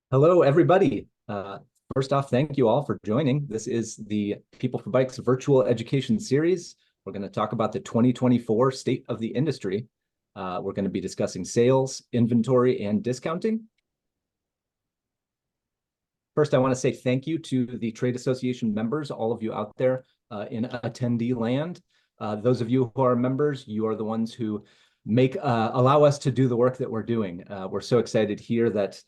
Hello, everybody. First off, thank you all for joining. This is the People for Bikes virtual education series. We're going to talk about the 2024 state of the industry. We're going to be discussing sales, inventory, and discounting. First, I want to say thank you to the trade association members, all of you out there in attendee land. Those of you who are members, you are the ones who allow us to do the work that we're doing. We're so excited here that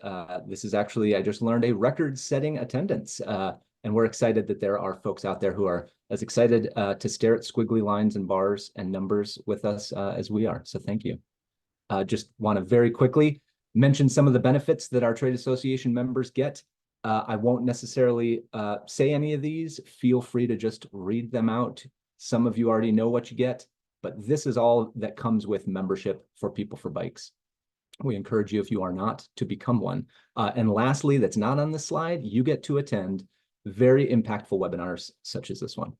this is actually, I just learned, a record-setting attendance. And we're excited that there are folks out there who are as excited to stare at squiggly lines and bars and numbers with us as we are. So thank you. Just want to very quickly mention some of the benefits that our trade association members get. I won't necessarily say any of these. Feel free to just read them out. Some of you already know what you get, but this is all that comes with membership for People for Bikes. We encourage you, if you are not, to become one. And lastly, that's not on the slide, you get to attend very impactful webinars such as this one.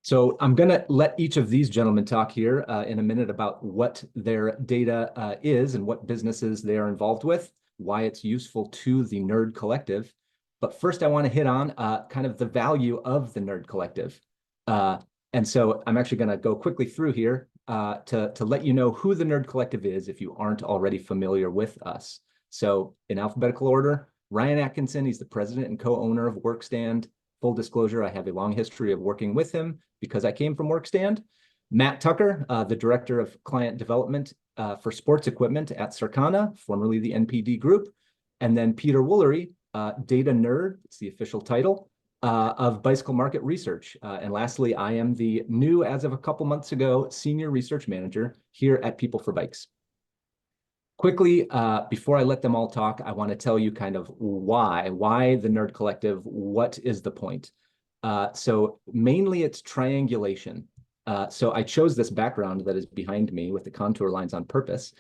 So I'm going to let each of these gentlemen talk here in a minute about what their data is and what businesses they are involved with, why it's useful to the Nerd Collective. But first, I want to hit on kind of the value of the Nerd Collective. And so I'm actually going to go quickly through here to let you know who the Nerd Collective is if you aren't already familiar with us. So in alphabetical order, Ryan Atkinson, he's the president and co-owner of Workstand. Full disclosure, I have a long history of working with him because I came from Workstand. Matt Tucker, the director of client development for sports equipment at Circana, formerly the NPD Group. And then Peter Woolery, data nerd, it's the official title, of Bicycle Market Research. And lastly, I am the new, as of a couple months ago, senior research manager here at People for Bikes. Quickly, before I let them all talk, I want to tell you kind of why the Nerd Collective, what is the point? So mainly it's triangulation. So I chose this background that is behind me with the contour lines on purpose.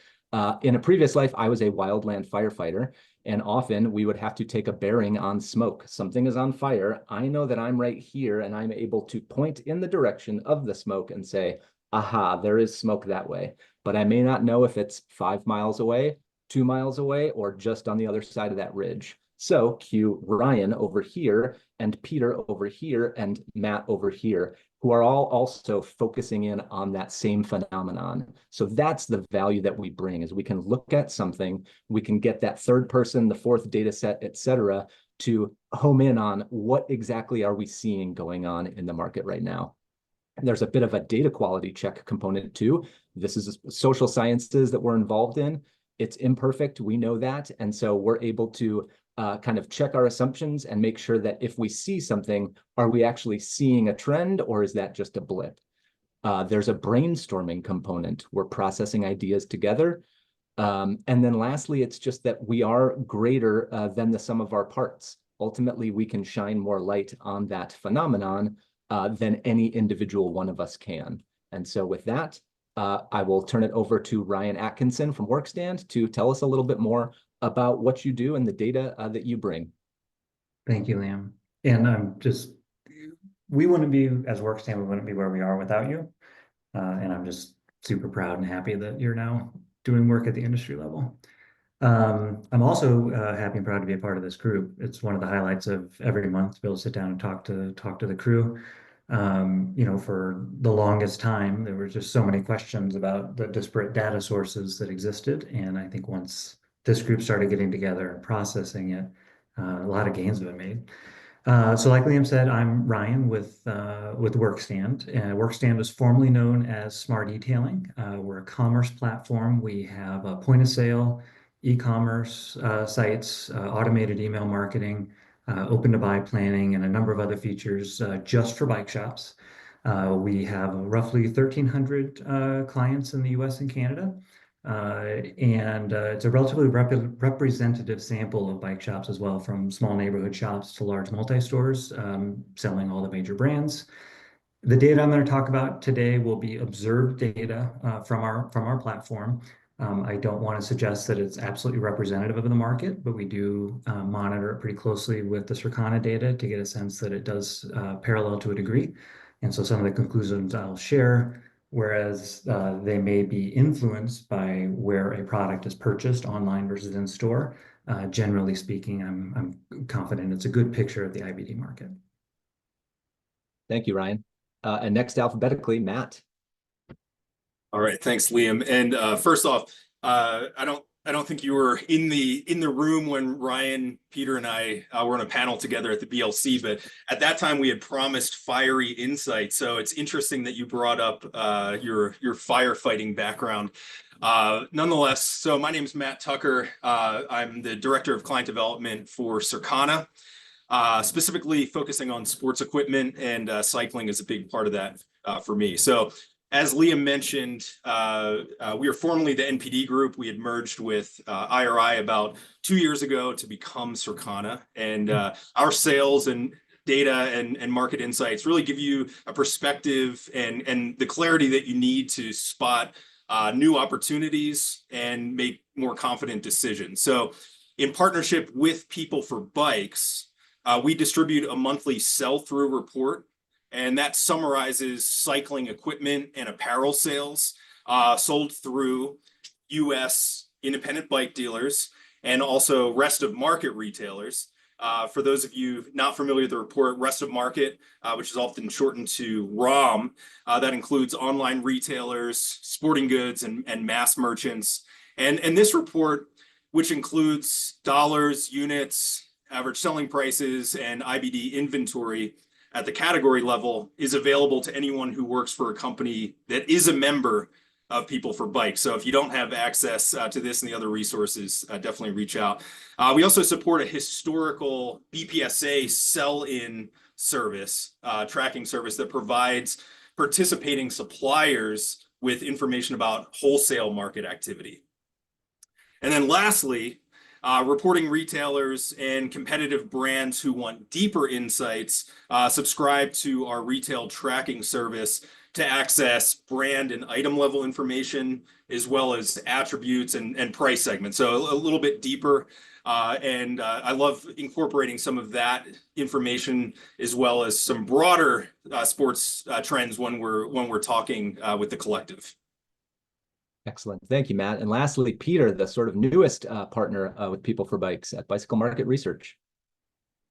In a previous life, I was a wildland firefighter, and often we would have to take a bearing on smoke. Something is on fire. I know that I'm right here, and I'm able to point in the direction of the smoke and say, aha, there is smoke that way. But I may not know if it's 5 miles away, 2 miles away, or just on the other side of that ridge. So cue Ryan over here, and Peter over here, and Matt over here, who are all also focusing in on that same phenomenon. So that's the value that we bring, is we can look at something, we can get that third person, the fourth data set, et cetera, to home in on what exactly are we seeing going on in the market right now. There's a bit of a data quality check component too. This is social sciences that we're involved in. It's imperfect, we know that. And so we're able to kind of check our assumptions and make sure that if we see something, are we actually seeing a trend, or is that just a blip? There's a brainstorming component. We're processing ideas together. And then lastly, it's just that we are greater than the sum of our parts. Ultimately, we can shine more light on that phenomenon than any individual one of us can. And so with that, I will turn it over to Ryan Atkinson from Workstand to tell us a little bit more about what you do and the data that you bring. Thank you, Liam. And we wouldn't be, as Workstand, we wouldn't be where we are without you. And I'm just super proud and happy that you're now doing work at the industry level. I'm also happy and proud to be a part of this group. It's one of the highlights of every month to be able to sit down and talk to the crew. For the longest time, there were just so many questions about the disparate data sources that existed. And I think once this group started getting together and processing it, a lot of gains have been made. So like Liam said, I'm Ryan with Workstand. Workstand was formerly known as Smart Detailing. We're a commerce platform. We have a point of sale, e-commerce sites, automated email marketing, open to buy planning, and a number of other features just for bike shops. We have roughly 1,300 clients in the US and Canada. And it's a relatively representative sample of bike shops as well, from small neighborhood shops to large multi-stores, selling all the major brands. The data I'm going to talk about today will be observed data from our platform. I don't want to suggest that it's absolutely representative of the market, but we do monitor it pretty closely with the Circana data to get a sense that it does parallel to a degree. And so some of the conclusions I'll share whereas they may be influenced by where a product is purchased online versus in store. Generally speaking, I'm confident it's a good picture of the IBD market. Thank you, Ryan. And next alphabetically, Matt. All right, thanks, Liam. And first off, I don't think you were in the room when Ryan, Peter, and I were on a panel together at the BLC, but at that time we had promised fiery insight. So it's interesting that you brought up your firefighting background. Nonetheless, so my name is Matt Tucker. I'm the director of client development for Circana, specifically focusing on sports equipment, and cycling is a big part of that for me. So as Liam mentioned, we were formerly the NPD Group. We had merged with IRI about 2 years ago to become Circana. And our sales and data and market insights really give you a perspective and the clarity that you need to spot new opportunities and make more confident decisions. So in partnership with People for Bikes, we distribute a monthly sell-through report, and that summarizes cycling equipment and apparel sales sold through US independent bike dealers and also rest of market retailers. For those of you not familiar with the report, rest of market, which is often shortened to ROM, that includes online retailers, sporting goods, and mass merchants. And this report, which includes dollars, units, average selling prices, and IBD inventory at the category level, is available to anyone who works for a company that is a member of People for Bikes. So if you don't have access to this and the other resources, definitely reach out. We also support a historical BPSA sell-in service, tracking service that provides participating suppliers with information about wholesale market activity. And then lastly, reporting retailers and competitive brands who want deeper insights subscribe to our retail tracking service to access brand and item level information, as well as attributes and price segments. So a little bit deeper. And I love incorporating some of that information as well as some broader sports trends when we're talking with the collective. Excellent. Thank you, Matt. And lastly, Peter, the sort of newest partner with People for Bikes at Bicycle Market Research.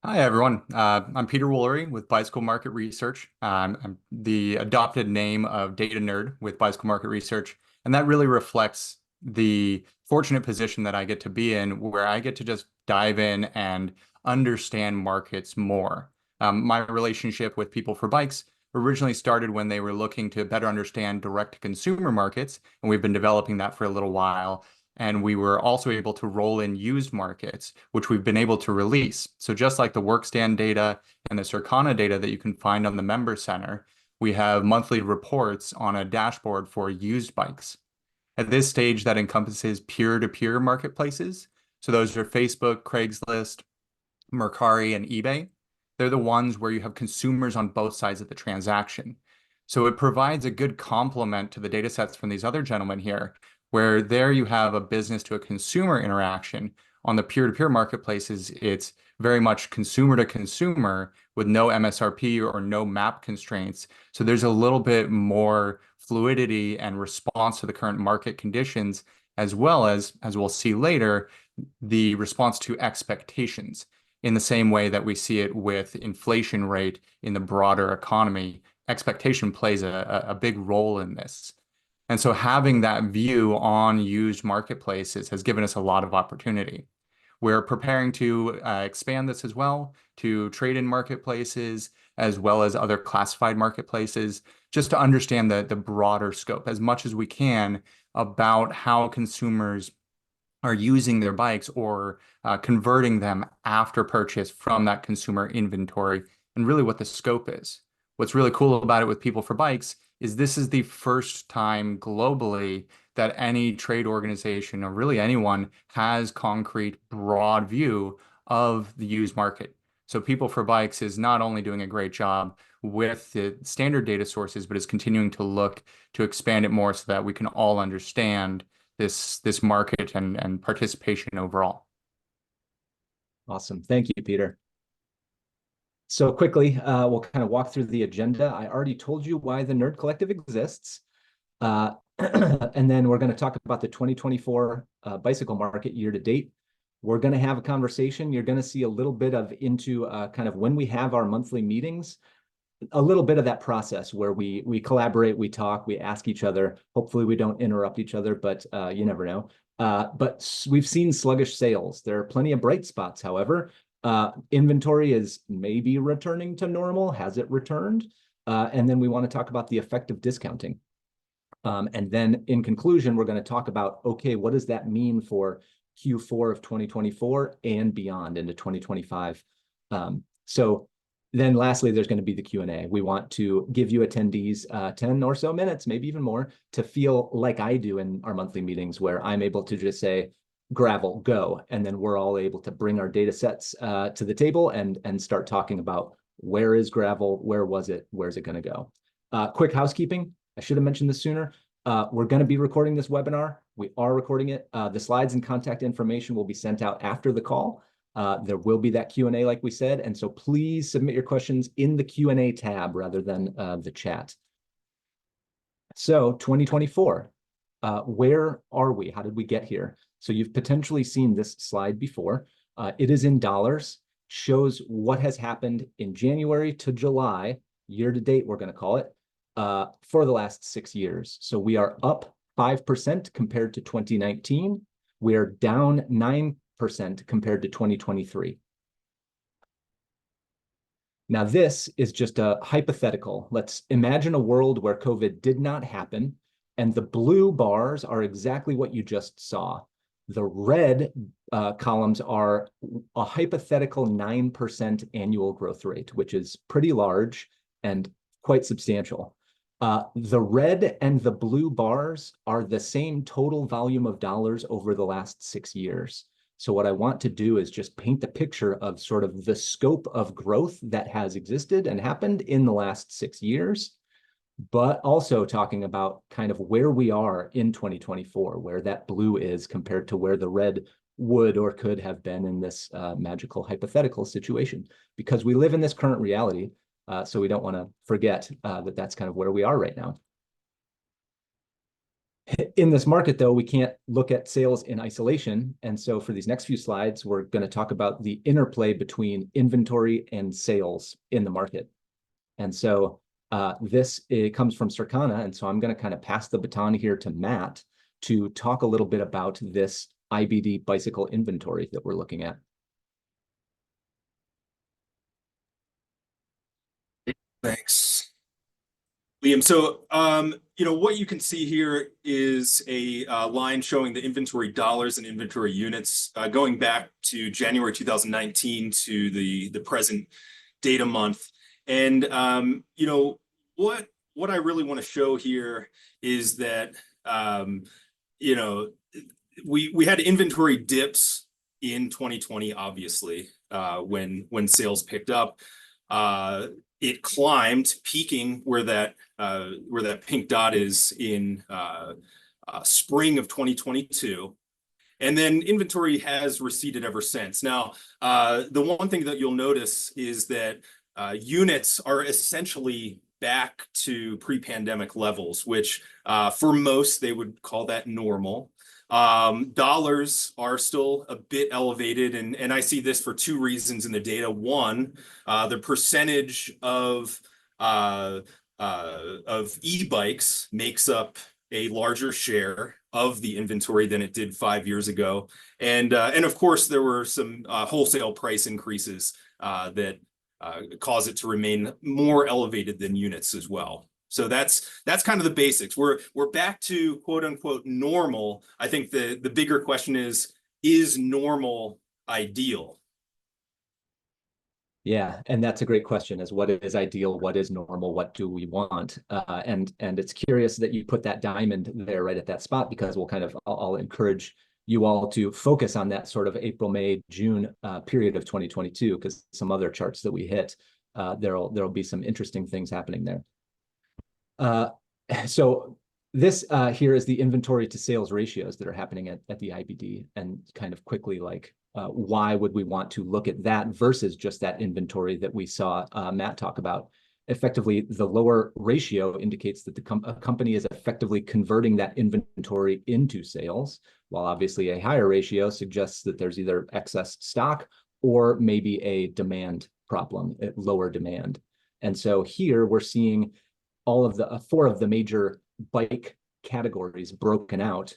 Hi, everyone. I'm Peter Woolery with Bicycle Market Research. I'm the adopted name of Data Nerd with Bicycle Market Research. And that really reflects the fortunate position that I get to be in, where I get to just dive in and understand markets more. My relationship with People for Bikes originally started when they were looking to better understand direct-to-consumer markets, and we've been developing that for a little while. And we were also able to roll in used markets, which we've been able to release. So just like the Workstand data and the Circana data that you can find on the Member Center, we have monthly reports on a dashboard for used bikes. At this stage, that encompasses peer-to-peer marketplaces. So those are Facebook, Craigslist, Mercari, and eBay. They're the ones where you have consumers on both sides of the transaction. So it provides a good complement to the data sets from these other gentlemen here, where there you have a business to a consumer interaction. On the peer-to-peer marketplaces, it's very much consumer to consumer with no MSRP or no map constraints. So there's a little bit more fluidity and response to the current market conditions, as well as we'll see later, the response to expectations in the same way that we see it with inflation rate in the broader economy. Expectation plays a big role in this. And so having that view on used marketplaces has given us a lot of opportunity. We're preparing to expand this as well to trade-in marketplaces, as well as other classified marketplaces, just to understand the broader scope as much as we can about how consumers are using their bikes or converting them after purchase from that consumer inventory, and really what the scope is. What's really cool about it with People for Bikes is this is the first time globally that any trade organization or really anyone has concrete, broad view of the used market. So People for Bikes is not only doing a great job with the standard data sources, but is continuing to look to expand it more so that we can all understand this market and participation overall. Awesome. Thank you, Peter. So quickly, we'll kind of walk through the agenda. I already told you why the Nerd Collective exists. And then we're going to talk about the 2024 bicycle market year to date. We're going to have a conversation. You're going to see a little bit of into kind of when we have our monthly meetings, a little bit of that process where we collaborate, we talk, we ask each other. Hopefully we don't interrupt each other, but you never know. But we've seen sluggish sales. There are plenty of bright spots, however. Inventory is maybe returning to normal. Has it returned? And then we want to talk about the effect of discounting. And then in conclusion, we're going to talk about, okay, what does that mean for Q4 of 2024 and beyond into 2025? So then lastly, there's going to be the Q&A. We want to give you attendees 10 or so minutes, maybe even more, to feel like I do in our monthly meetings, where I'm able to just say, gravel, go. And then we're all able to bring our data sets to the table and start talking about where is gravel, where was it, where's it going to go. Quick housekeeping. I should have mentioned this sooner. We're going to be recording this webinar. We are recording it. The slides and contact information will be sent out after the call. There will be that Q&A, like we said. And so please submit your questions in the Q&A tab rather than the chat. So 2024, where are we? How did we get here? So you've potentially seen this slide before. It is in dollars, shows what has happened in January to July, year to date, we're going to call it, for the last 6 years. So we are up 5% compared to 2019. We are down 9% compared to 2023. Now, this is just a hypothetical. Let's imagine a world where COVID did not happen, and the blue bars are exactly what you just saw. The red columns are a hypothetical 9% annual growth rate, which is pretty large and quite substantial. The red and the blue bars are the same total volume of dollars over the last 6 years. So what I want to do is just paint the picture of sort of the scope of growth that has existed and happened in the last 6 years, but also talking about kind of where we are in 2024, where that blue is compared to where the red would or could have been in this magical hypothetical situation, because we live in this current reality. So we don't want to forget that that's kind of where we are right now. In this market, though, we can't look at sales in isolation. And so for these next few slides, we're going to talk about the interplay between inventory and sales in the market. And so it comes from Circana. And so I'm going to kind of pass the baton here to Matt to talk a little bit about this IBD bicycle inventory that we're looking at. Thanks, Liam. So, what you can see here is a line showing the inventory dollars and inventory units going back to January 2019 to the present data month. And, what I really want to show here is that, we had inventory dips in 2020, obviously, when sales picked up. It climbed, peaking where that pink dot is in spring of 2022, and then inventory has receded ever since. Now, the one thing that you'll notice is that units are essentially back to pre-pandemic levels, which for most they would call that normal. Dollars are still a bit elevated, and I see this for two reasons in the data. One, the percentage of e-bikes makes up a larger share of the inventory than it did 5 years ago, and of course there were some wholesale price increases that cause it to remain more elevated than units as well. So that's kind of the basics. We're back to quote unquote normal. I think the bigger question is normal ideal? Yeah, and that's a great question, is what is ideal, what is normal, what do we want? And it's curious that you put that diamond there right at that spot, because I'll encourage you all to focus on that sort of April, May, June period of 2022, because some other charts that we hit, there'll be some interesting things happening there. So this here is the inventory to sales ratios that are happening at the IBD, and kind of quickly, why would we want to look at that versus just that inventory that we saw Matt talk about? effectively, the lower ratio indicates that a company is effectively converting that inventory into sales, while obviously a higher ratio suggests that there's either excess stock or maybe a demand problem, lower demand. And so here we're seeing all of the 4 of the major bike categories broken out,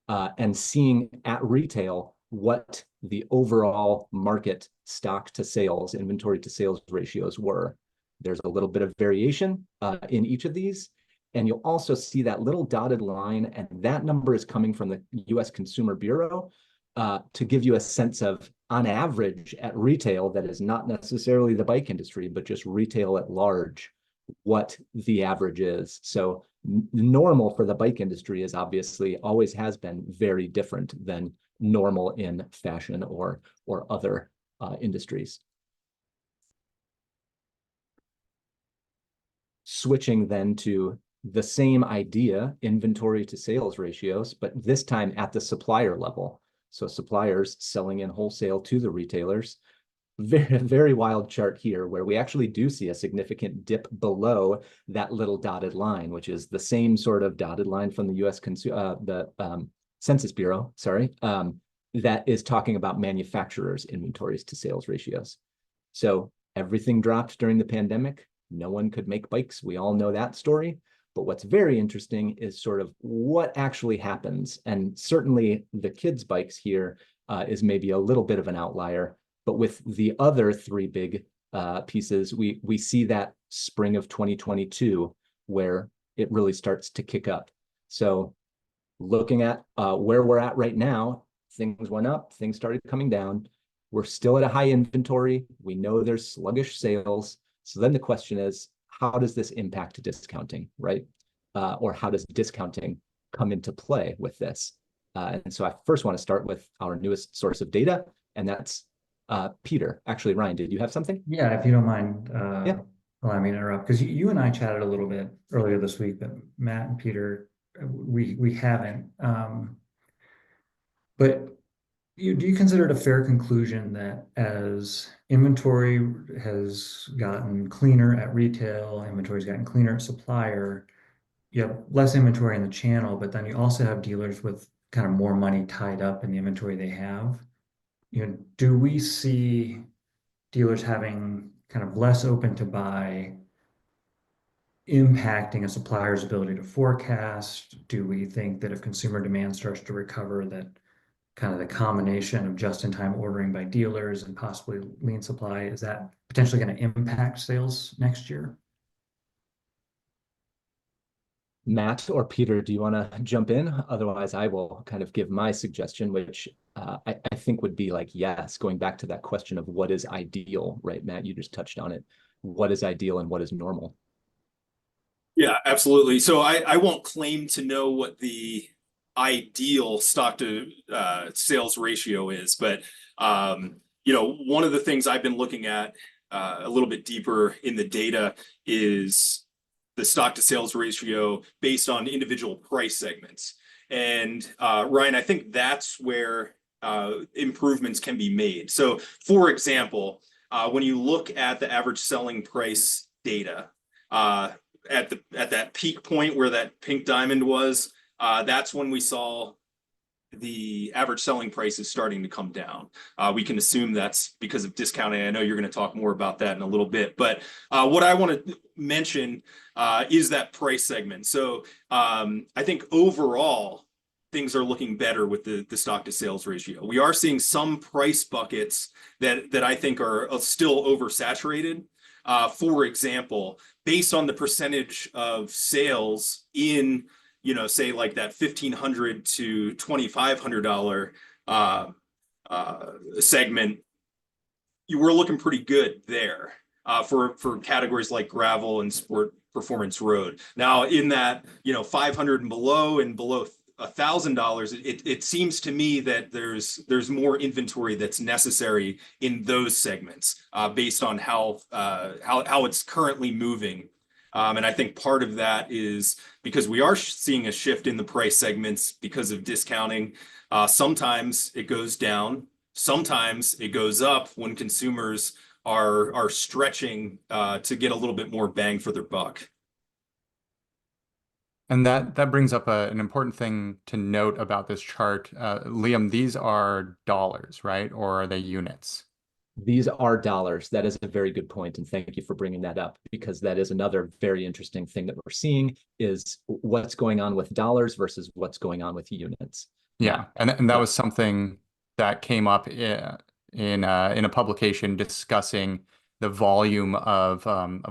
and seeing at retail what the overall market stock to sales, inventory to sales ratios were. There's a little bit of variation in each of these. And you'll also see that little dotted line, and that number is coming from the US Consumer Bureau to give you a sense of, on average at retail, that is not necessarily the bike industry, but just retail at large, what the average is. So normal for the bike industry is obviously always has been very different than normal in fashion or other industries. Switching then to the same idea, inventory to sales ratios, but this time at the supplier level. So suppliers selling in wholesale to the retailers. Very, very wild chart here where we actually do see a significant dip below that little dotted line, which is the same sort of dotted line from the US Census Bureau, that is talking about manufacturers' inventories to sales ratios. So everything dropped during the pandemic. No one could make bikes. We all know that story. But what's very interesting is sort of what actually happens. And certainly the kids' bikes here is maybe a little bit of an outlier. But with the other 3 big pieces, we see that spring of 2022 where it really starts to kick up. So looking at where we're at right now, things went up, things started coming down. We're still at a high inventory. We know there's sluggish sales. So then the question is, how does this impact discounting, right? Or how does discounting come into play with this? And so I first want to start with our newest source of data, and that's Peter. Actually, Ryan, did you have something? Yeah, if you don't mind, Yeah. allow me to interrupt, because you and I chatted a little bit earlier this week, but Matt and Peter, we haven't. But do you consider it a fair conclusion that as inventory has gotten cleaner at retail, inventory's gotten cleaner at supplier, you have less inventory in the channel, but then you also have dealers with kind of more money tied up in the inventory they have? Do we see dealers having kind of less open to buy impacting a supplier's ability to forecast? Do we think that if consumer demand starts to recover, that kind of the combination of just-in-time ordering by dealers and possibly lean supply, is that potentially going to impact sales next year? Matt or Peter, do you want to jump in? Otherwise, I will kind of give my suggestion, which I think would be like, yes, going back to that question of what is ideal, right? Matt, you just touched on it. What is ideal and what is normal? Yeah, absolutely. So I won't claim to know what the ideal stock to sales ratio is, but one of the things I've been looking at a little bit deeper in the data is the stock to sales ratio based on individual price segments. And Ryan, I think that's where improvements can be made. So for example, when you look at the average selling price data, at that peak point where that pink diamond was, that's when we saw the average selling price is starting to come down. We can assume that's because of discounting. I know you're going to talk more about that in a little bit, but what I want to mention is that price segment. So I think overall things are looking better with the stock to sales ratio. We are seeing some price buckets that I think are still oversaturated. For example, based on the percentage of sales in, say like that $1,500 to $2,500 segment, you were looking pretty good there for categories like gravel and sport performance road. Now in that, 500 and below $1,000, it seems to me that there's more inventory that's necessary in those segments based on how it's currently moving. And I think part of that is because we are seeing a shift in the price segments because of discounting. Sometimes it goes down, sometimes it goes up when consumers are stretching to get a little bit more bang for their buck. And that brings up an important thing to note about this chart. Liam, these are dollars, right? Or are they units? These are dollars. That is a very good point, and thank you for bringing that up, because that is another very interesting thing that we're seeing is what's going on with dollars versus what's going on with units. Yeah, and that was something that came up in a publication discussing the volume of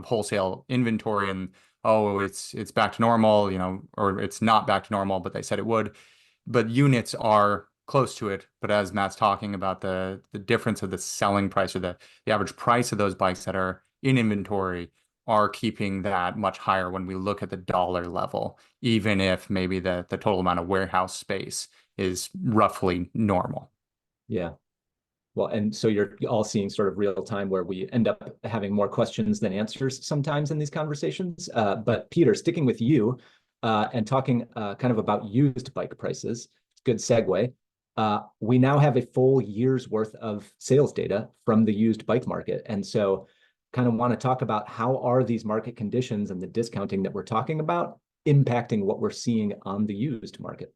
wholesale inventory, and oh, it's back to normal, you know, or it's not back to normal, but they said it would. But units are close to it. But as Matt's talking about the difference of the selling price or the average price of those bikes that are in inventory are keeping that much higher when we look at the dollar level, even if maybe the total amount of warehouse space is roughly normal. Yeah. Well, and so you're all seeing sort of real time where we end up having more questions than answers sometimes in these conversations. But Peter, sticking with you and talking kind of about used bike prices, good segue. We now have a full year's worth of sales data from the used bike market. And so kind of want to talk about how are these market conditions and the discounting that we're talking about impacting what we're seeing on the used market.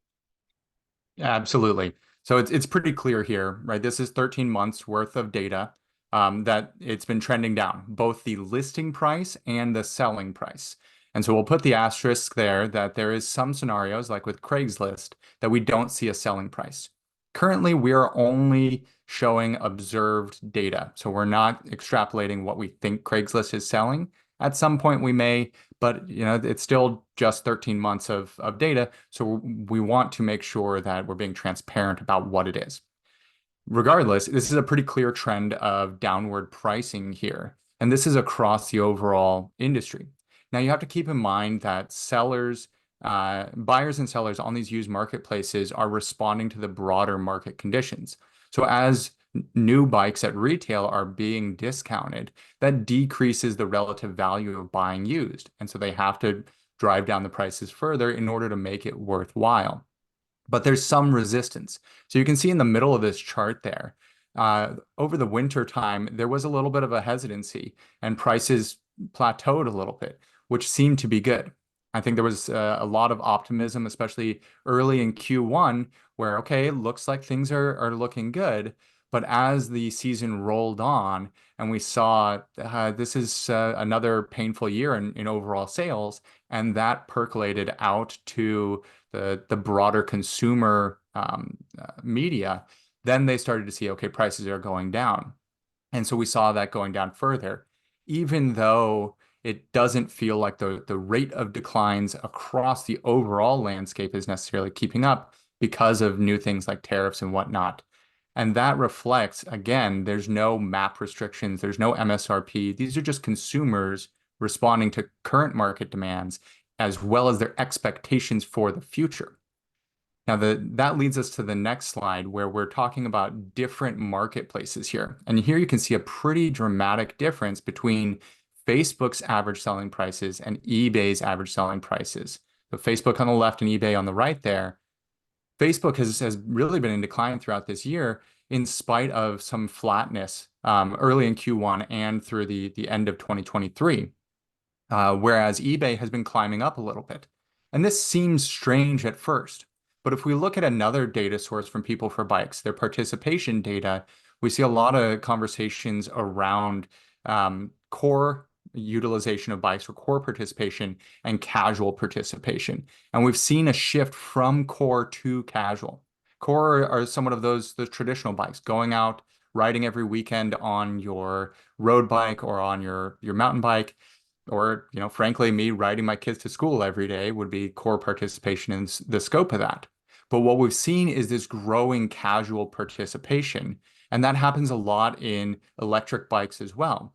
Absolutely. So it's pretty clear here, right? This is 13 months worth of data that it's been trending down, both the listing price and the selling price. And so we'll put the asterisk there that there is some scenarios, like with Craigslist, that we don't see a selling price. Currently, we are only showing observed data. So we're not extrapolating what we think Craigslist is selling. At some point we may, but you know, it's still just 13 months of data. So we want to make sure that we're being transparent about what it is. Regardless, this is a pretty clear trend of downward pricing here. And this is across the overall industry. Now you have to keep in mind that sellers, buyers and sellers on these used marketplaces are responding to the broader market conditions. So as new bikes at retail are being discounted, that decreases the relative value of buying used. And so they have to drive down the prices further in order to make it worthwhile. But there's some resistance. So you can see in the middle of this chart there, over the winter time, there was a little bit of a hesitancy and prices plateaued a little bit, which seemed to be good. I think there was a lot of optimism, especially early in Q1, where, okay, it looks like things are looking good. But as the season rolled on and we saw this is another painful year in overall sales, and that percolated out to the broader consumer media, then they started to see, okay, prices are going down. And so we saw that going down further, even though it doesn't feel like the rate of declines across the overall landscape is necessarily keeping up because of new things like tariffs and whatnot. And that reflects, again, there's no MAP restrictions, there's no MSRP. These are just consumers responding to current market demands as well as their expectations for the future. Now, that leads us to the next slide where we're talking about different marketplaces here. And here you can see a pretty dramatic difference between Facebook's average selling prices and eBay's average selling prices. So Facebook on the left and eBay on the right there. Facebook has really been in decline throughout this year in spite of some flatness early in Q1 and through the end of 2023, whereas eBay has been climbing up a little bit. And this seems strange at first, but if we look at another data source from People for Bikes, their participation data, we see a lot of conversations around core utilization of bikes or core participation and casual participation. And we've seen a shift from core to casual. Core are somewhat of those traditional bikes, going out, riding every weekend on your road bike or on your mountain bike, or, you know, frankly, me riding my kids to school every day would be core participation in the scope of that. But what we've seen is this growing casual participation, and that happens a lot in electric bikes as well.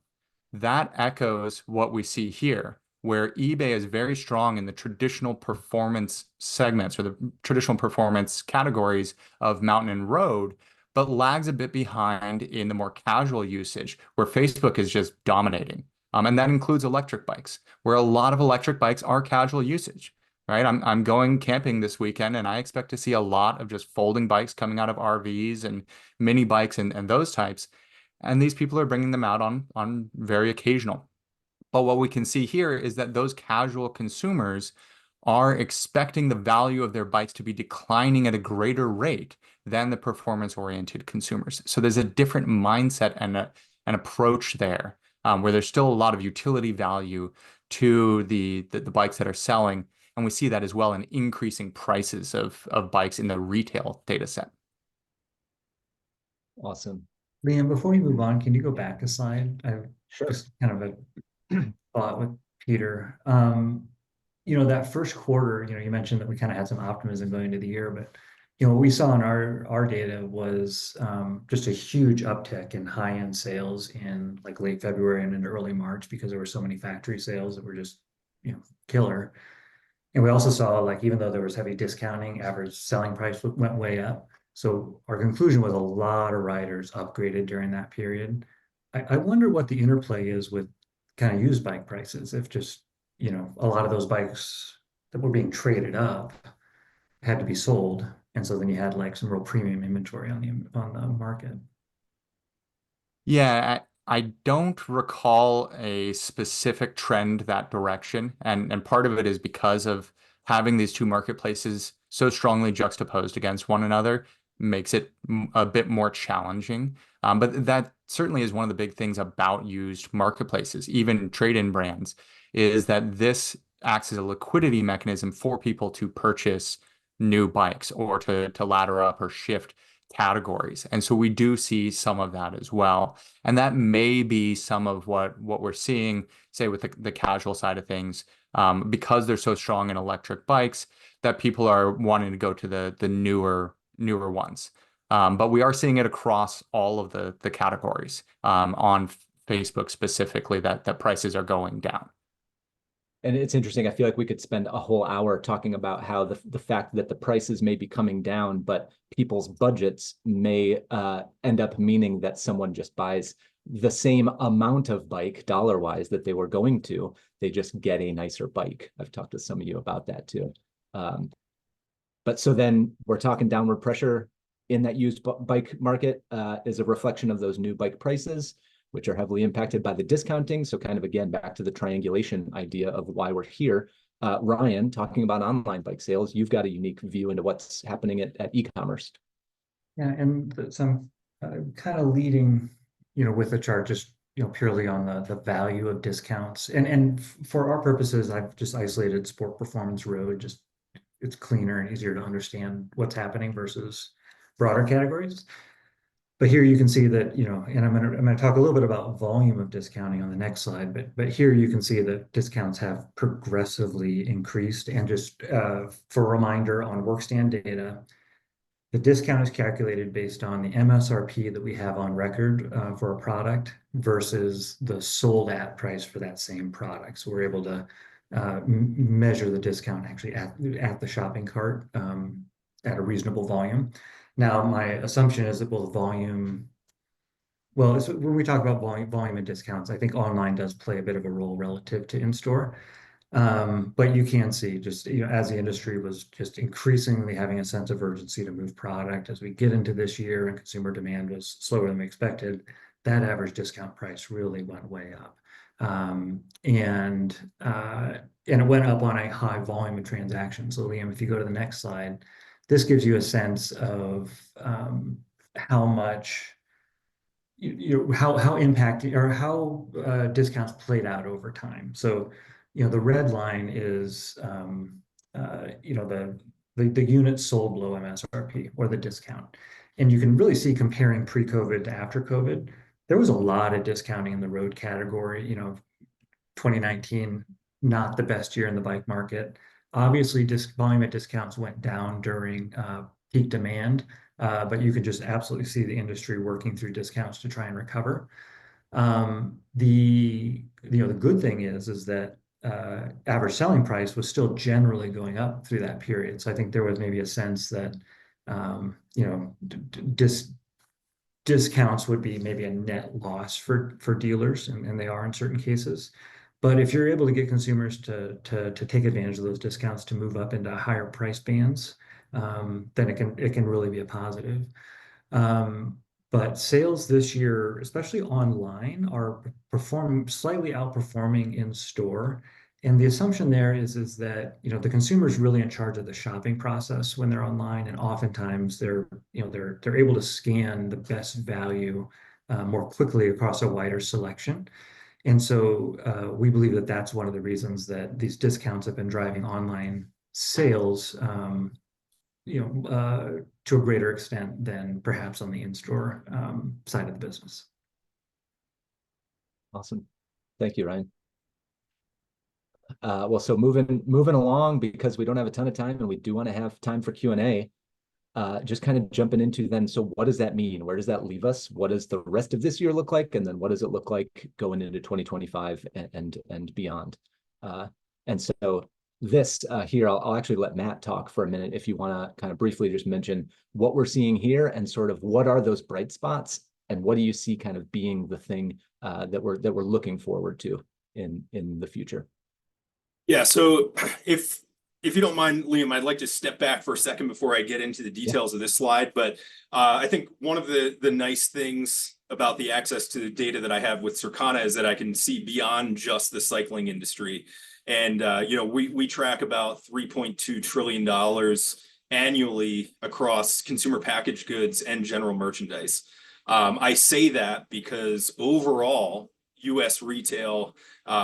That echoes what we see here, where eBay is very strong in the traditional performance segments or the traditional performance categories of mountain and road, but lags a bit behind in the more casual usage, where Facebook is just dominating. And that includes electric bikes, where a lot of electric bikes are casual usage, right? I'm going camping this weekend, and I expect to see a lot of just folding bikes coming out of RVs and mini bikes and those types. and these people are bringing them out on very occasional. But what we can see here is that those casual consumers are expecting the value of their bikes to be declining at a greater rate than the performance-oriented consumers. So there's a different mindset and an approach there, where there's still a lot of utility value to the bikes that are selling. And we see that as well in increasing prices of bikes in the retail data set. Awesome. Liam, before we move on, can you go back a slide? I Sure. just kind of a thought with Peter. That first quarter, you mentioned that we kind of had some optimism going into the year, but what we saw in our data was just a huge uptick in high-end sales in like late February and into early March because there were so many factory sales that were just, killer. And we also saw, like, even though there was heavy discounting, average selling price went way up. So our conclusion was a lot of riders upgraded during that period. I wonder what the interplay is with kind of used bike prices. If just, a lot of those bikes that were being traded up had to be sold. And so then you had like some real premium inventory on the market. Yeah, I don't recall a specific trend that direction. And part of it is because of having these two marketplaces so strongly juxtaposed against one another makes it a bit more challenging. But that certainly is one of the big things about used marketplaces, even trade-in brands, is that this acts as a liquidity mechanism for people to purchase new bikes or to ladder up or shift categories. And so we do see some of that as well. And that may be some of what we're seeing, say, with the casual side of things, because they're so strong in electric bikes, that people are wanting to go to the newer ones. But we are seeing it across all of the categories, on Facebook specifically, that prices are going down. And it's interesting. I feel like we could spend a whole hour talking about how the fact that the prices may be coming down, but people's budgets may end up meaning that someone just buys the same amount of bike dollar-wise that they were going to. They just get a nicer bike. I've talked to some of you about that too. But so then we're talking downward pressure in that used bike market is a reflection of those new bike prices, which are heavily impacted by the discounting. So kind of, again, back to the triangulation idea of why we're here. Ryan, talking about online bike sales, you've got a unique view into what's happening at e-commerce. Yeah, and some kind of leading, with the chart, just, purely on the value of discounts. And for our purposes, I've just isolated sport performance road. Just it's cleaner and easier to understand what's happening versus broader categories. But here you can see that, and I'm going to talk a little bit about volume of discounting on the next slide, but here you can see that discounts have progressively increased. And just for a reminder, on Workstand data, the discount is calculated based on the MSRP that we have on record for a product versus the sold at price for that same product. So we're able to measure the discount actually at the shopping cart at a reasonable volume. Now, my assumption is that both volume, when we talk about volume and discounts, I think online does play a bit of a role relative to in-store. But you can see just, as the industry was just increasingly having a sense of urgency to move product as we get into this year and consumer demand was slower than we expected, that average discount price really went way up. And it went up on a high volume of transactions. So Liam, if you go to the next slide, this gives you a sense of how much, how impacted or how discounts played out over time. So, the red line is, the units sold below MSRP or the discount. And you can really see, comparing pre-COVID to after COVID, there was a lot of discounting in the road category. 2019, not the best year in the bike market. Obviously, volume at discounts went down during peak demand, but you could just absolutely see the industry working through discounts to try and recover. The good thing is that average selling price was still generally going up through that period. So I think there was maybe a sense that discounts would be maybe a net loss for dealers, and they are in certain cases. But if you're able to get consumers to take advantage of those discounts to move up into higher price bands, then it can really be a positive. But sales this year, especially online, are slightly outperforming in store. And the assumption there is that, the consumer is really in charge of the shopping process when they're online, and oftentimes they're able to scan the best value more quickly across a wider selection. And so we believe that that's one of the reasons that these discounts have been driving online sales, to a greater extent than perhaps on the in-store side of the business. Awesome. Thank you, Ryan. Well, so moving along, because we don't have a ton of time and we do want to have time for Q&A, just kind of jumping into then, so what does that mean? Where does that leave us? What does the rest of this year look like? And then what does it look like going into 2025 and beyond? And so this here, I'll actually let Matt talk for a minute if you want to kind of briefly just mention what we're seeing here and sort of what are those bright spots and what do you see kind of being the thing that we're looking forward to in the future. Yeah, so if you don't mind, Liam, I'd like to step back for a second before I get into the details of this slide. But I think one of the nice things about the access to the data that I have with Circana is that I can see beyond just the cycling industry. And we track about $3.2 trillion annually across consumer packaged goods and general merchandise. I say that because overall, U.S. retail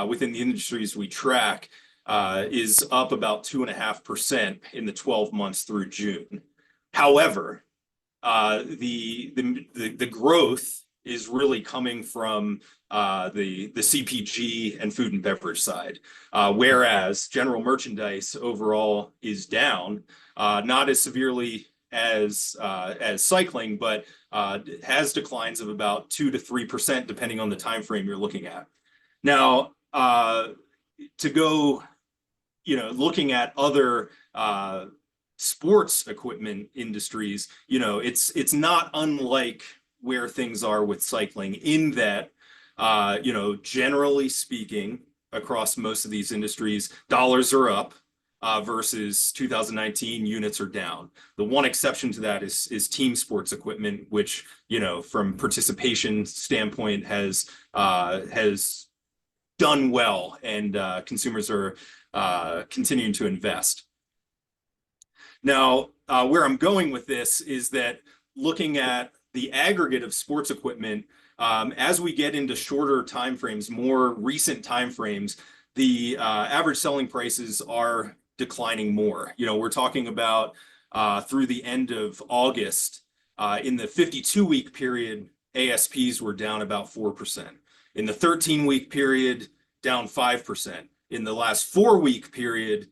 within the industries we track is up about 2.5% in the 12 months through June. However, the growth is really coming from the CPG and food and beverage side, whereas general merchandise overall is down, not as severely as cycling, but has declines of about 2 to 3% depending on the time frame you're looking at. Now, to go, looking at other sports equipment industries, it's not unlike where things are with cycling in that, generally speaking, across most of these industries, dollars are up versus 2019, units are down. The one exception to that is team sports equipment, which, from participation standpoint has done well, and consumers are continuing to invest. Now, where I'm going with this is that looking at the aggregate of sports equipment, as we get into shorter timeframes, more recent timeframes, the average selling prices are declining more. We're talking about through the end of August, in the 52-week period, ASPs were down about 4%. In the 13-week period, down 5%. In the last 4-week period,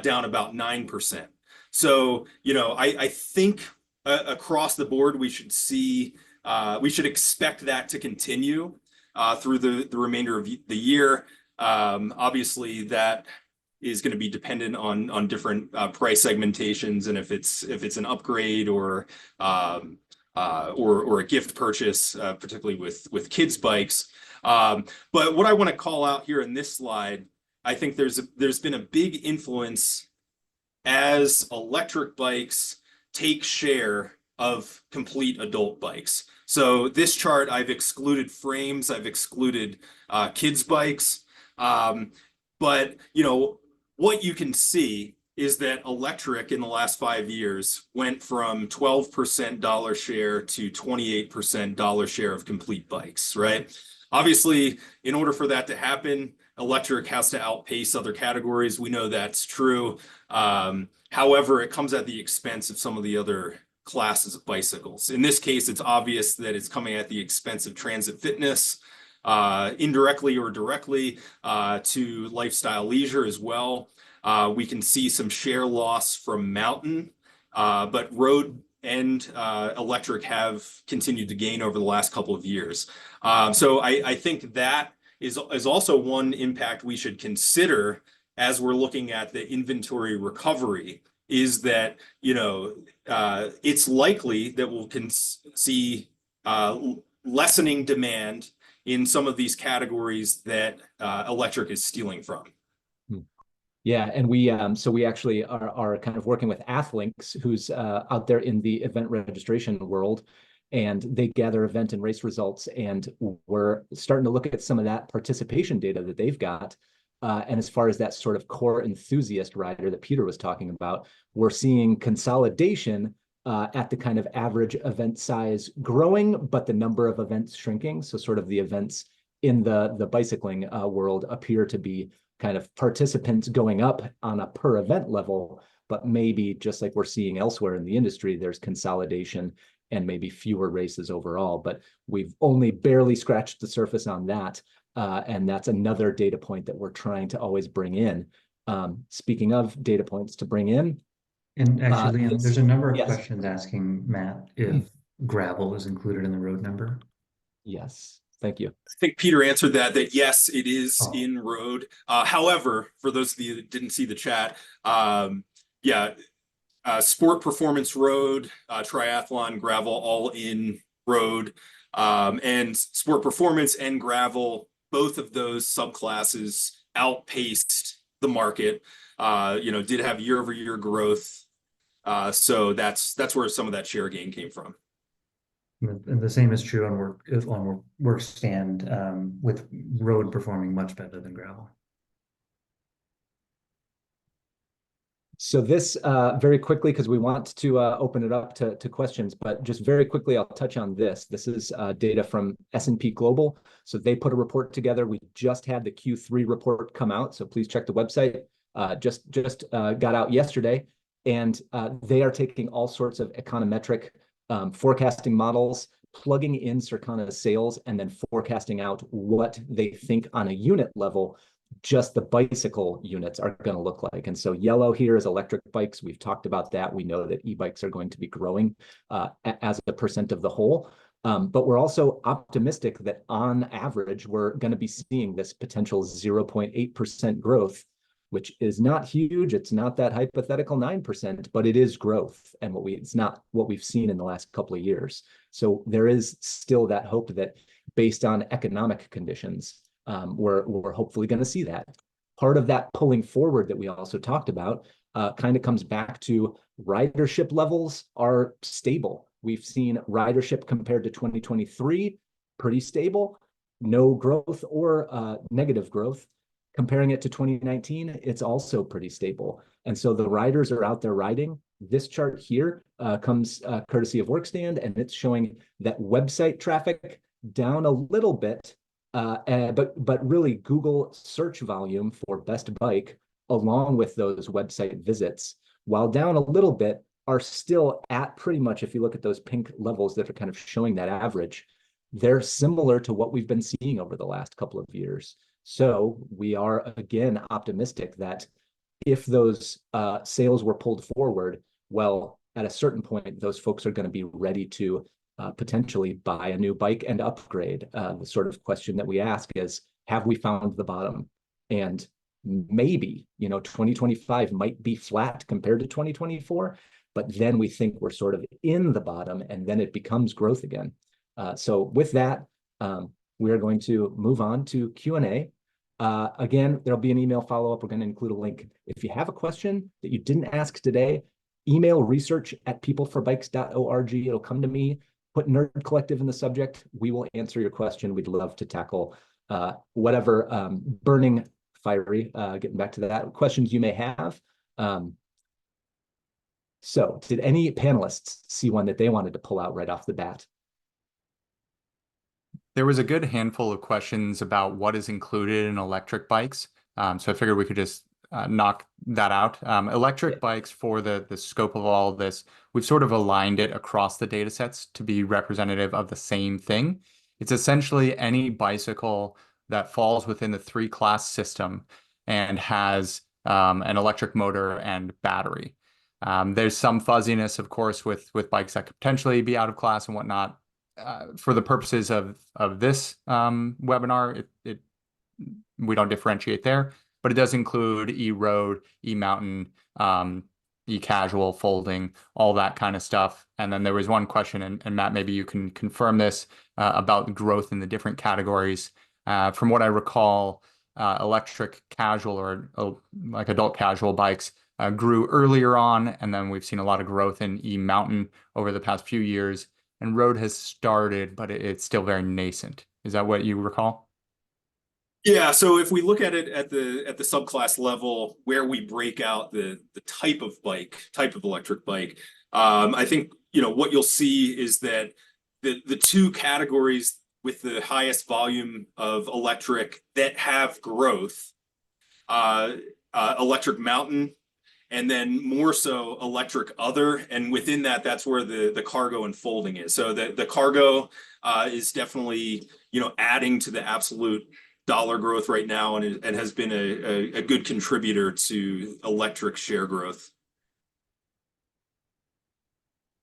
down about 9%. So, I think across the board, we should expect that to continue through the remainder of the year. Obviously, that is going to be dependent on different price segmentations, and if it's an upgrade or a gift purchase, particularly with kids' bikes. But what I want to call out here in this slide, I think there's been a big influence as electric bikes take share of complete adult bikes. So this chart, I've excluded frames, I've excluded kids' bikes. But what you can see is that electric in the last 5 years went from 12% dollar share to 28% dollar share of complete bikes, right? Obviously, in order for that to happen, electric has to outpace other categories. We know that's true. However, it comes at the expense of some of the other classes of bicycles. In this case, it's obvious that it's coming at the expense of transit fitness, indirectly or directly, to lifestyle leisure as well. We can see some share loss from mountain, but road and electric have continued to gain over the last couple of years. So I think that is also one impact we should consider as we're looking at the inventory recovery, is that, it's likely that we'll see lessening demand in some of these categories that electric is stealing from. Yeah, and we actually are kind of working with Athlinks, who's out there in the event registration world. and they gather event and race results. And we're starting to look at some of that participation data that they've got. And as far as that sort of core enthusiast rider that Peter was talking about, we're seeing consolidation at the kind of average event size growing, but the number of events shrinking. So sort of the events in the bicycling world appear to be kind of participants going up on a per event level, but maybe just like we're seeing elsewhere in the industry, there's consolidation and maybe fewer races overall. But we've only barely scratched the surface on that. And that's another data point that we're trying to always bring in. Speaking of data points to bring in. And actually, Liam, there's a number of yes. questions asking Matt if gravel is included in the road number. Yes, thank you. I think Peter answered that yes, it is in road. However, for those of you that didn't see the chat, sport performance road, triathlon, gravel, all in road, and sport performance and gravel, both of those subclasses outpaced the market, did have year-over-year growth. So that's where some of that share gain came from. And the same is true on Workstand, with road performing much better than gravel. So this very quickly, because we want to open it up to questions, but just very quickly, I'll touch on this. This is data from S&P Global. So they put a report together. We just had the Q3 report come out. So please check the website. Just got out yesterday. And they are taking all sorts of econometric forecasting models, plugging in Circana's sales, and then forecasting out what they think on a unit level just the bicycle units are going to look like. And so yellow here is electric bikes. We've talked about that. We know that e-bikes are going to be growing as a percent of the whole. But we're also optimistic that on average, we're going to be seeing this potential 0.8% growth, which is not huge. It's not that hypothetical 9%, but it is growth. And it's not what we've seen in the last couple of years. So there is still that hope that based on economic conditions, we're hopefully going to see that. Part of that pulling forward that we also talked about kind of comes back to ridership levels are stable. We've seen ridership compared to 2023 pretty stable, no growth or negative growth. Comparing it to 2019, it's also pretty stable. And so the riders are out there riding. This chart here comes courtesy of Workstand, and it's showing that website traffic down a little bit, but really Google search volume for best bike, along with those website visits, while down a little bit, are still at pretty much, if you look at those pink levels that are kind of showing that average, they're similar to what we've been seeing over the last couple of years. So we are, again, optimistic that if those sales were pulled forward, well, at a certain point, those folks are going to be ready to potentially buy a new bike and upgrade. The sort of question that we ask is, have we found the bottom? And maybe, 2025 might be flat compared to 2024, but then we think we're sort of in the bottom, and then it becomes growth again. So with that, we are going to move on to Q&A. Again, there'll be an email follow-up. We're going to include a link. If you have a question that you didn't ask today, email research@peopleforbikes.org. It'll come to me. Put Nerd Collective in the subject. We will answer your question. We'd love to tackle whatever burning, fiery, getting back to that, questions you may have. So did any panelists see one that they wanted to pull out right off the bat? There was a good handful of questions about what is included in electric bikes. So I figured we could just knock that out. Electric bikes, for the scope of all of this, we've sort of aligned it across the data sets to be representative of the same thing. It's essentially any bicycle that falls within the 3-class system and has an electric motor and battery. There's some fuzziness, of course, with bikes that could potentially be out of class and whatnot. For the purposes of this webinar, we don't differentiate there, but it does include e-road, e-mountain, e-casual, folding, all that kind of stuff. And then there was one question, and Matt, maybe you can confirm this, about growth in the different categories. From what I recall, electric casual or like adult casual bikes grew earlier on, and then we've seen a lot of growth in e-mountain over the past few years. and road has started, but it's still very nascent. Is that what you recall? Yeah, so if we look at it at the subclass level, where we break out the type of electric bike, I think what you'll see is that the two categories with the highest volume of electric that have growth, electric mountain, and then more so electric other, and within that, that's where the cargo and folding is. So the cargo is definitely adding to the absolute dollar growth right now, and has been a good contributor to electric share growth.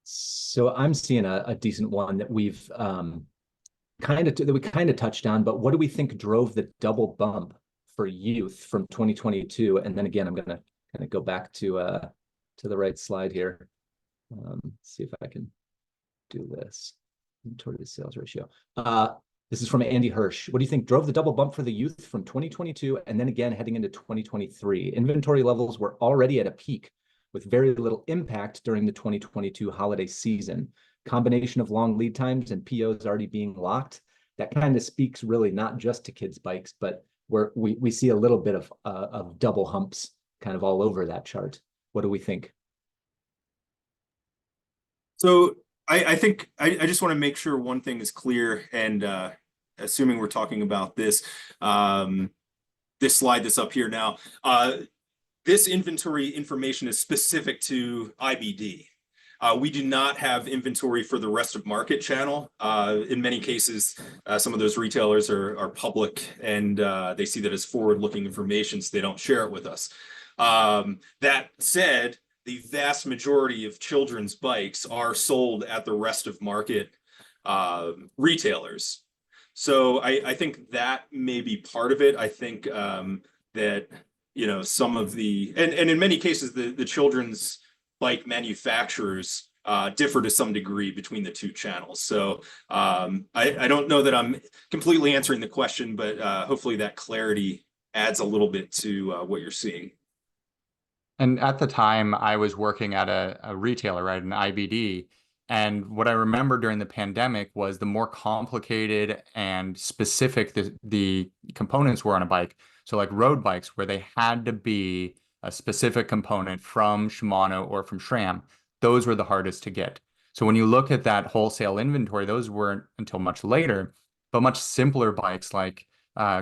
So I'm seeing a decent one that we've kind of touched on, but what do we think drove the double bump for youth from 2022? And then again, I'm gonna kind of go back to the right slide here. See if I can do this. Inventory to sales ratio. This is from Andy Hirsch. What do you think drove the double bump for the youth from 2022 and then again heading into 2023? Inventory levels were already at a peak with very little impact during the 2022 holiday season. Combination of long lead times and POs already being locked. That kind of speaks really not just to kids' bikes, but we see a little bit of double humps kind of all over that chart. What do we think? So I think I just want to make sure one thing is clear, and assuming we're talking about this this slide that's up here now, this inventory information is specific to IBD. We do not have inventory for the rest of market channel. In many cases, some of those retailers are public, and they see that as forward-looking information, so they don't share it with us. That said, the vast majority of children's bikes are sold at the rest of market retailers. So I think that may be part of it. I think that some of the and in many cases the children's bike manufacturers differ to some degree between the two channels. So I don't know that I'm completely answering the question, but hopefully that clarity adds a little bit to what you're seeing. And at the time, I was working at a retailer, right, an IBD. And what I remember during the pandemic was the more complicated and specific the components were on a bike. So like road bikes, where they had to be a specific component from Shimano or from SRAM, those were the hardest to get. So when you look at that wholesale inventory, those weren't until much later, but much simpler bikes like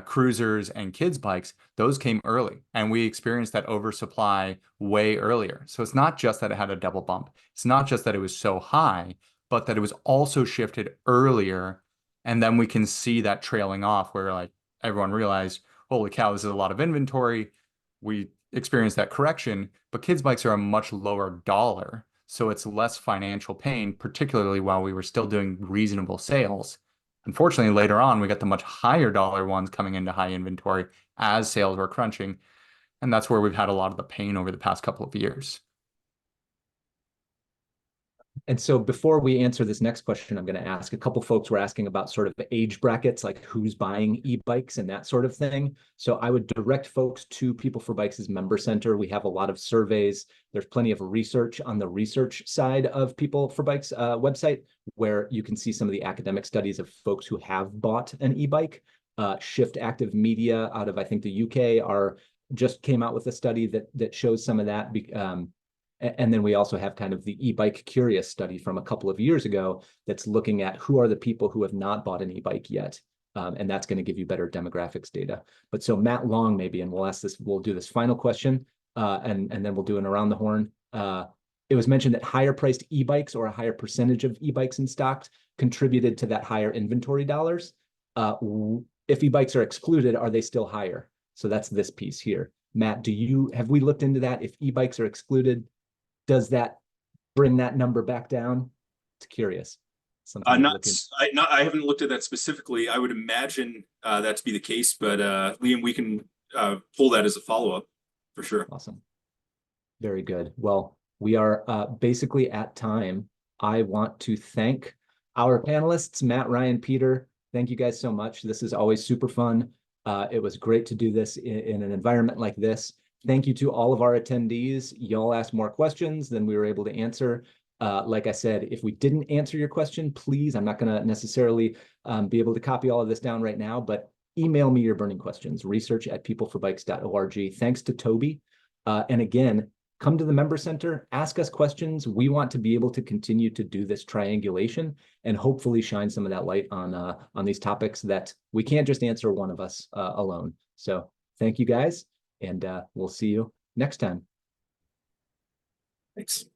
cruisers and kids bikes, those came early, and we experienced that oversupply way earlier. So it's not just that it had a double bump. It's not just that it was so high, but that it was also shifted earlier. And then we can see that trailing off where like everyone realized, holy cow, this is a lot of inventory. We experienced that correction, but kids bikes are a much lower dollar. So it's less financial pain, particularly while we were still doing reasonable sales. Unfortunately, later on, we got the much higher dollar ones coming into high inventory as sales were crunching. And that's where we've had a lot of the pain over the past couple of years. And so before we answer this next question, I'm going to ask, a couple folks were asking about sort of age brackets, like who's buying e-bikes and that sort of thing. So I would direct folks to People for Bikes' member center. We have a lot of surveys. There's plenty of research on the research side of People for Bikes website, where you can see some of the academic studies of folks who have bought an e-bike. Shift Active Media out of, I think, the UK just came out with a study that shows some of that. And then we also have kind of the e-bike curious study from a couple of years ago that's looking at who are the people who have not bought an e-bike yet. And that's going to give you better demographics data. But so Matt Long, maybe, and we'll do this final question, and then we'll do an around the horn. It was mentioned that higher priced e-bikes or a higher percentage of e-bikes in stock contributed to that higher inventory dollars. If e-bikes are excluded, are they still higher? So that's this piece here. Matt, have we looked into that? If e-bikes are excluded, does that bring that number back down? It's curious. I haven't looked at that specifically. I would imagine that to be the case, but Liam, we can pull that as a follow-up for sure. Awesome. Very good. Well, we are basically at time. I want to thank our panelists, Matt, Ryan, Peter. Thank you guys so much. This is always super fun. It was great to do this in an environment like this. Thank you to all of our attendees. Y'all asked more questions than we were able to answer. Like I said, if we didn't answer your question, please, I'm not going to necessarily be able to copy all of this down right now, but email me your burning questions, research@peopleforbikes.org. Thanks to Toby. And again, come to the member center, ask us questions. We want to be able to continue to do this triangulation and hopefully shine some of that light on these topics that we can't just answer one of us alone. So thank you guys, and we'll see you next time. Thanks.